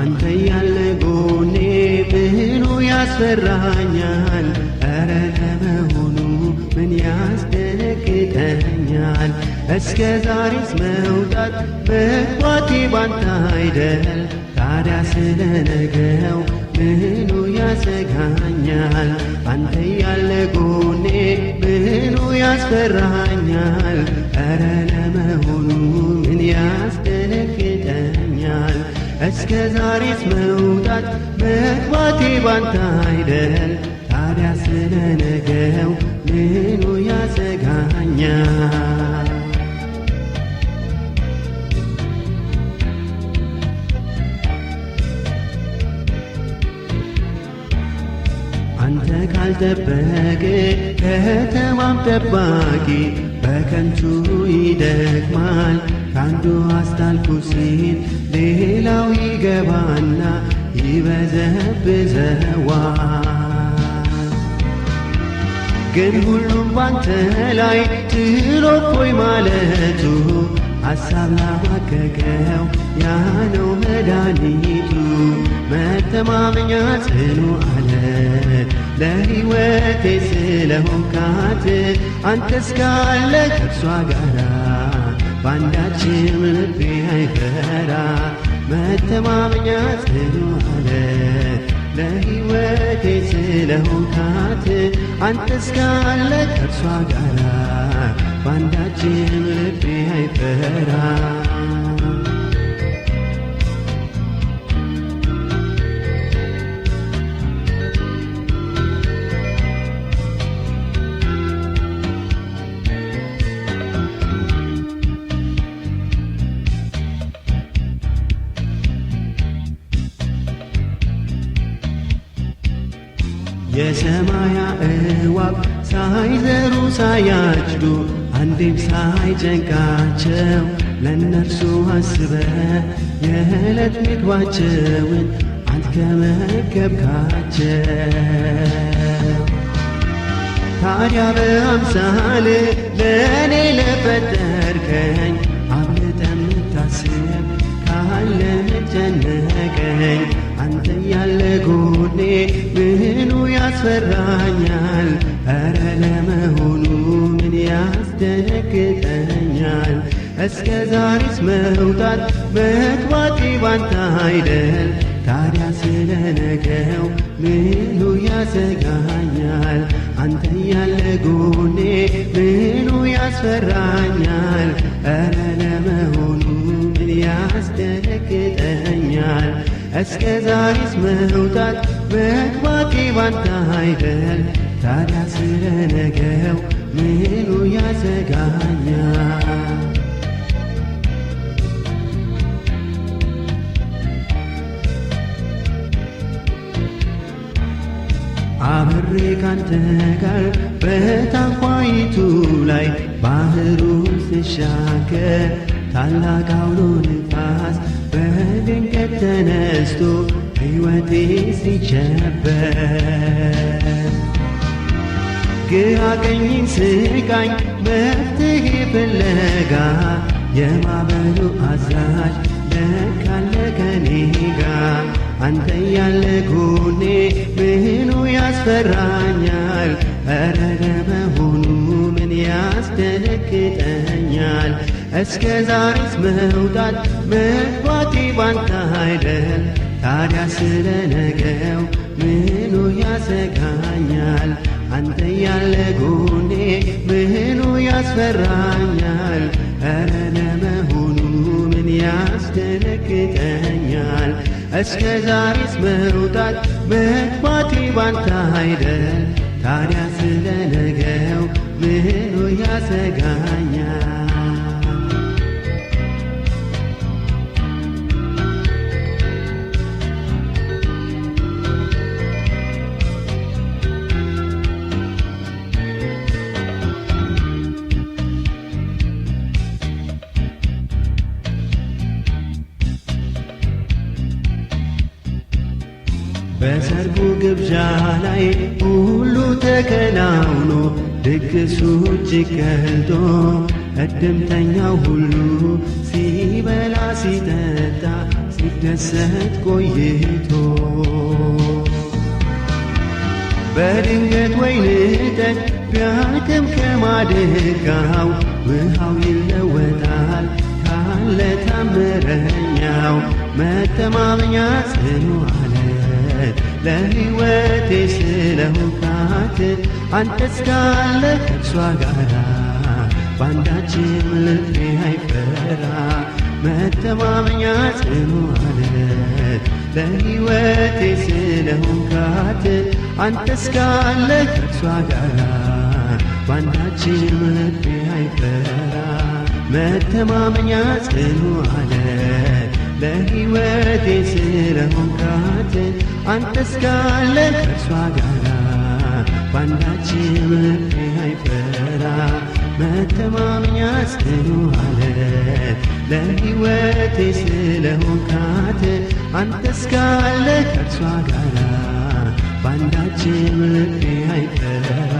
አንተ ያለ ጎኔ ምኑ ያስፈራኛል? ኧረ ለመሆኑ ምን ያስደነግጠኛል? እስከ ዛሬስ መውጣት መግባቴ ባንተ አይደል? ታዲያ ስለ ነገው ምኑ ያሰጋኛል? አንተ ያለ ጎኔ ምኑ ያስፈራኛል? ኧረ ለመሆኑ ምን ያስደነግጠኛል? እስከ ዛሬስ መውጣት መግባቴ ባንተ አይደል? ታዲያ ስለ ነገው ምኑ ያሰጋኛል? አንተ ካልጠበቅ ከተማም ጠባቂ በከንቱ ይደክማል። ካንዱ አስታልኩ ሲል ሌላው ይገባና ይበዘብዘዋል። ግን ሁሉም ባንተ ላይ ጥሎ እፎይ ማለቱ ሐሳብ ላማከከው ያ ነው መድኃኒቱ። መተማመኛ ጽኑ አለ ለሕይወቴ ስለሆንካት አንተ እስካለ ከእርሷ ጋራ በአንዳችም ልቤ አይፈራ። መተማመኛ ጽኑ አለ ለሕይወቴ ስለሆንካት አንተ እስካለ ከእርሷ ጋራ በአንዳችም ልቤ አይፈራ። የሰማያ እዋብ ሳይዘሩ ሳያጭዱ አንዴም ሳይጨንቃቸው ለእነርሱ አስበ የዕለት ምግባቸውን አንተ መገብካቸው። ታዲያ በአምሳል ለእኔ ለፈጠርከኝ አብልጠ ምታስብ ካለ ምጨነቀኝ። አንተ ያለ ጎኔ ምኑ ያስፈራኛል? ኧረ ለመሆኑ ምን ያስደነግጠኛል? እስከ ዛሬስ መውጣት መግባቴ ባንተ አይደል? ታዲያ ስለ ነገው ምኑ ያሰጋኛል? አንተ ያለ ጎኔ ምኑ ያስፈራኛል? ኧረ ለመሆኑ ምን ያስደነግጠኛል? እስከ ዛሬስ መውጣት መግባቴ ባንተ አይደል? ታዲያ ስለ ነገው ምኑ ያሰጋኛል? አብሬ ካንተ ጋር በታንኳይቱ ላይ ባህሩን ስሻገር ታላቅ አውሎ ንፋስ በድንገት ተነስቶ ሕይወቴ ሲቸበር ግራ ቀኝን ስቃኝ መፍትሄ ፍለጋ የማዕበሉ አዛዥ ለካለ ከኔ ጋር። አንተ ያለ ጎኔ ምኑ ያስፈራኛል? ኧረ ለመሆኑ ምን ያስደነግጠኛል? እስከ ዛሬስ መውጣት መግባቴ ባንተ አይደል? ታዲያ ስለ ነገው ምኑ ያሰጋኛል? አንተ ያለ ጎኔ ምኑ ያስፈራኛል? ኧረ ለመሆኑ ምን ያስደነግጠኛል? እስከ ዛሬስ መውጣት መግባቴ ባንተ አይደል? ታዲያ ስለ ነገው ምኑ ያሰጋኛል? በሰርጉ ግብዣ ላይ ሁሉ ተከናውኖ ድግሱ እጅግ ቀልጦ እድምተኛው ሁሉ ሲበላ ሲጠጣ ሲደሰት ቆይቶ በድንገት ወይን ጠጅ ቢያልቅም ከማድጋው ውሃው ይለወጣል ካለ ታምረኛው መተማመኛ ጽኑ አለት ለሕይወቴ ስለሆንካት አንተ እስካለ ከእርሷ ጋራ በአንዳችም ልቤ አይፈራ መተማመኛ ጽኑ አለት ለሕይወቴ ስለሆንካት አንተ እስካለ ከእርሷ ጋራ በአንዳችም ልቤ አይፈራ መተማመኛ ጽኑ አለት ለሕይወቴ ስለሆንካት አንተ እስካለ ከእርሷ ጋራ በአንዳችም ልቤ አይፈራ መተማመኛ ጽኑ አለት ለሕይወቴ ስለሆንካት አንተ እስካለ ከእርሷ ጋራ በአንዳችም ልቤ አይፈራ